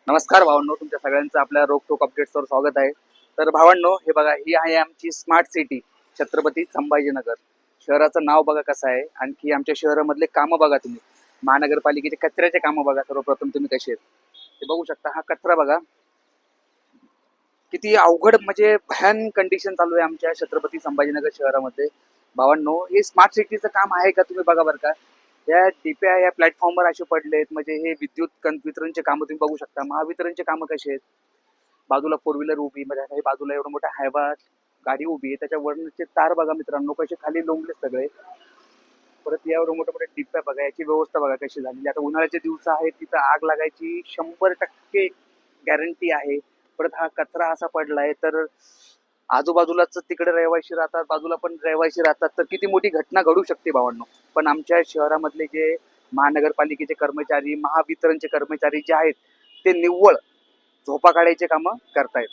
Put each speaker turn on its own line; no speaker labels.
नमस्कार भावांनो, तुमच्या सगळ्यांचं आपल्या रोकटोक अपडेट्सवर स्वागत आहे. तर भावांनो, हे बघा, ही आहे आमची स्मार्ट सिटी छत्रपती संभाजीनगर. शहराचं नाव बघा कसं आहे. आणखी आमच्या शहरामधले कामं बघा तुम्ही. महानगरपालिकेचे कचऱ्याचे कामं बघा सर्वप्रथम तुम्ही कसे आहेत ते बघू शकता. हा कचरा बघा किती अवघड, म्हणजे भयान कंडिशन चालू आहे आमच्या छत्रपती संभाजीनगर शहरामध्ये. भावांनो, हे स्मार्ट सिटीचं काम आहे का तुम्ही बघा बरं का. या डिप्या या प्लॅटफॉर्मवर असे पडलेत, म्हणजे हे विद्युत वितरणचे कामं तुम्ही बघू शकता. महावितरणचे कामं कसे आहेत. बाजूला फोर व्हीलर उभी, म्हणजे काही बाजूला एवढं मोठा हायवा गाडी उभी आहे, त्याच्यावरचे तार बघा मित्रांनो कसे खाली लोंबले सगळे. परत यावर मोठे मोठे डिप्या बघा, याची व्यवस्था बघा कशी झालेली. आता उन्हाळ्याचे दिवस आहेत, तिथं आग लागायची 100% गॅरंटी आहे. परत हा कचरा असा पडलाय, तर आजूबाजूलाच तिकडे रहिवाशी राहतात, बाजूला पण रहिवाशी राहतात, तर किती मोठी घटना घडू शकते भावांनो. पण आमच्या शहरामधले जे महानगरपालिकेचे कर्मचारी, महावितरणचे कर्मचारी जे आहेत, ते निव्वळ झोपा काढायचे कामं करतायत.